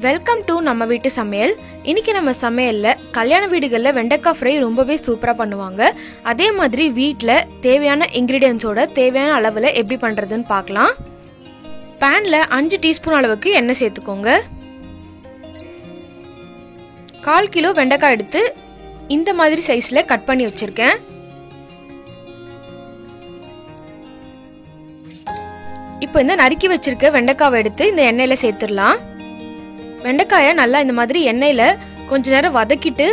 Welcome to நம்ம வீட்டு சமையல். இன்னைக்கு நம்ம சமையல்ல கல்யாண வீடுகள்ல வெண்டைக்காய் ஃப்ரை ரொம்பவே சூப்பரா பண்ணுவாங்க. அதே மாதிரி வீட்ல தேவையான இன்கிரிடியன்ஸோட தேவையான அளவுல எப்படி பண்றதுன்னு பார்க்கலாம். பேன்ல 5 டீஸ்பூன் அளவுக்கு எண்ணெய் சேர்த்துக்கோங்க. 1/4 கிலோ வெண்டைக்காய் எடுத்து இந்த மாதிரி சைஸ்ல கட் பண்ணி வச்சிருக்கேன். இப்போ இந்த நறுக்கி வச்சிருக்க வெண்டைக்காவை எடுத்து இந்த எண்ணெயில சேர்த்துடலாம். வெண்டைக்காயை நல்லா இந்த மாதிரி எண்ணெயில கொஞ்ச நேரம் வதக்கிட்டு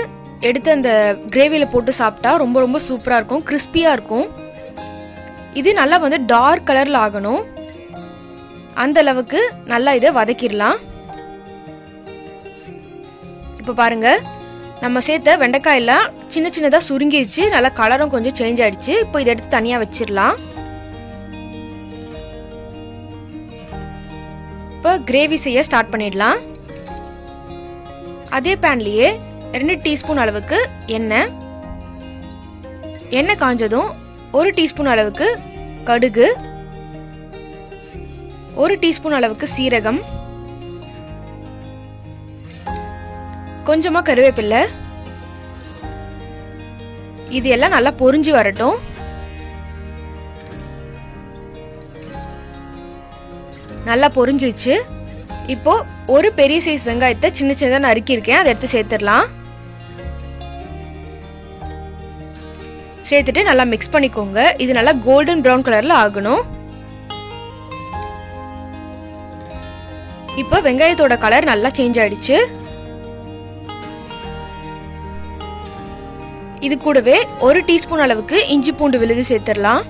எடுத்து அந்த கிரேவியில போட்டு சாப்பிட்டா ரொம்ப ரொம்ப சூப்பரா இருக்கும், கிறிஸ்பியா இருக்கும். இது நல்லா வந்து டார்க் கலர்ல ஆகணும், அந்த அளவுக்கு நல்லா இதை வதக்கிடலாம். இப்ப பாருங்க, நம்ம சேர்த்த வெண்டைக்காயெல்லாம் சின்ன சின்னதா சுருங்கிடுச்சு, நல்லா கலரும் கொஞ்சம் சேஞ்ச் ஆயிடுச்சு. இப்போ இதை எடுத்து தனியா வச்சிடலாம். இப்போ கிரேவி செய்ய ஸ்டார்ட் பண்ணிடலாம். அதே பேன்லயே 2 டீஸ்பூன் அளவுக்கு எண்ணெய் காஞ்சதும் 1 டீஸ்பூன் அளவுக்கு கடுகு, 1 டீஸ்பூன் அளவுக்கு சீரகம், கொஞ்சமா கருவேப்பிலை, இது எல்லாம் நல்லா பொரிஞ்சு வரட்டும். நல்லா பொரிஞ்சிச்சு. இப்போ ஒரு பெரிய சைஸ் வெங்காயத்தை சின்ன சின்னதா நறுக்கி இருக்கேன், அதை எடுத்து சேர்த்துடலாம். சேர்த்துட்டு நல்லா மிக்ஸ் பண்ணிக்கோங்க. இது நல்லா கோல்டன் பிரவுன் கலர்ல ஆகணும். இப்போ வெங்காயத்தோட கலர் நல்லா சேஞ்ச் ஆயிடுச்சு. இது கூடவே 1 டீஸ்பூன் அளவுக்கு இஞ்சி பூண்டு விழுது சேர்த்துடலாம்.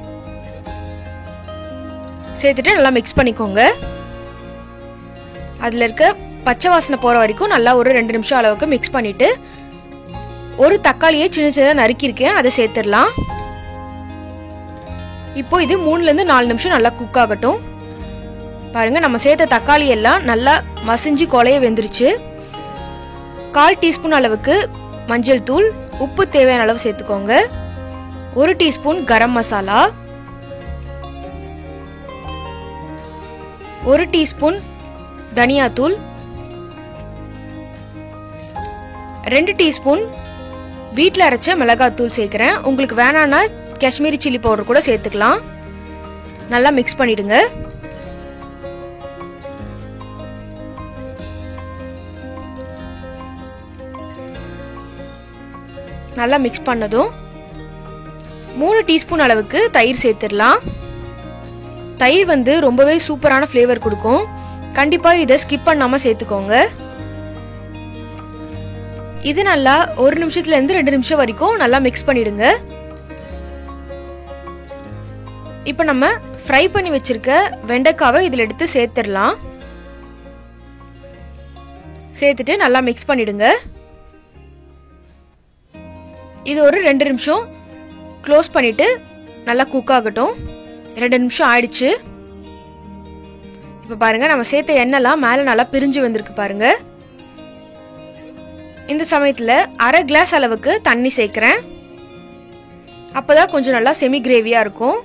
சேர்த்துட்டு நல்லா மிக்ஸ் பண்ணிக்கோங்க. அதுல இருக்க பச்சை வாசனை போற வரைக்கும் நல்லா ஒரு 2 நிமிஷம் அளவுக்கு மிக்ஸ் பண்ணிட்டு ஒரு தக்காளியை சின்ன சின்னதா நறுக்கி இருக்கேன், அதை சேர்த்துடலாம். இப்போ இது 3ல இருந்து 4 நிமிஷம் நல்லா குக் ஆகட்டும். பாருங்க, நம்ம சேர்த்த தக்காளி எல்லாம் நல்லா மசிஞ்சு கொலைய வெந்துருச்சு. 1/4 டீஸ்பூன் அளவுக்கு மஞ்சள் தூள், உப்பு தேவையான அளவு சேர்த்துக்கோங்க. 1 டீஸ்பூன் கரம் மசாலா, 1 டீஸ்பூன் தனியாத்தூள், 2 டீஸ்பூன் வீட்டில் அரைச்ச மிளகாத்தூள் சேர்க்கிறேன். உங்களுக்கு வேணான்னா காஷ்மீரி சில்லி பவுடர் கூட சேர்த்துக்கலாம். நல்லா மிக்ஸ் பண்ணிடுங்க. நல்லா மிக்ஸ் பண்ணதும் 3 டீஸ்பூன் அளவுக்கு தயிர் சேர்த்துடலாம். தயிர் வந்து ரொம்பவே சூப்பரான ஃப்ளேவர் கொடுக்கும். கண்டிப்பா இதை ஸ்கிப் பண்ணாம சேர்த்துக்கோங்க. இது நல்லா 1 நிமிஷத்துல இருந்து 2 நிமிஷம் வரைக்கும் நல்லா மிக்ஸ் பண்ணிடுங்க. இப்போ நம்ம ஃப்ரை பண்ணி வச்சிருக்க வெண்டைக்காவை இதுல எடுத்து சேர்த்துடலாம். சேர்த்துட்டு நல்லா மிக்ஸ் பண்ணிடுங்க. இது ஒரு 2 நிமிஷம் க்ளோஸ் பண்ணிட்டு நல்லா குக் ஆகட்டும். 2 நிமிஷம் ஆயிடுச்சு. இப்ப பாருங்க, நம்ம சேர்த்த எண்ணெய்லாம் மேல நல்லா பிரிஞ்சு வந்திருக்கு பாருங்க. இந்த சமயத்துல 1/2 கிளாஸ் அளவுக்கு தண்ணி சேர்க்கிறேன். அப்பதான் கொஞ்சம் நல்லா செமி கிரேவியா இருக்கும்.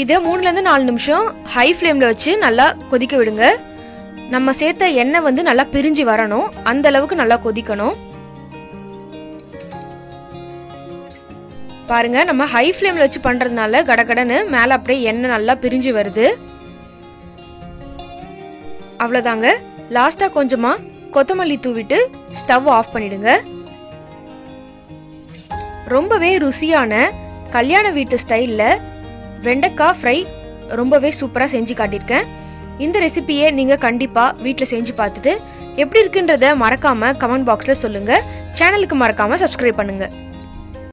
இதை 3ல இருந்து 4 நிமிஷம் ஹை ஃப்ளேம்ல வச்சு நல்லா கொதிக்க விடுங்க. நம்ம சேர்த்த எண்ணெய் வந்து நல்லா பிரிஞ்சு வரணும், அந்த அளவுக்கு நல்லா கொதிக்கணும். பாருங்க, நம்ம ஹை ஃப்ளேம்ல வச்சு பண்றதுனால கடகடன்னு மேல அப்படியே எண்ணெய் நல்லா பிரிஞ்சு வருது. அவ்வளவுதாங்க. லாஸ்டா கொஞ்சமா கொத்தமல்லி தூவிட்டு ஸ்டவ் ஆஃப் பண்ணிடுங்க. ரொம்பவே ருசியான கல்யாண வீட்டு ஸ்டைல்ல வெண்டைக்காய் ஃப்ரை ரொம்பவே சூப்பரா செஞ்சு காட்டியிருக்கேன். இந்த ரெசிபியை நீங்க கண்டிப்பா வீட்ல செஞ்சு பார்த்துட்டு எப்படி இருக்குன்றத மறக்காம கமெண்ட் பாக்ஸ்ல சொல்லுங்க. சேனலுக்கு மறக்காம சப்ஸ்கிரைப் பண்ணுங்க.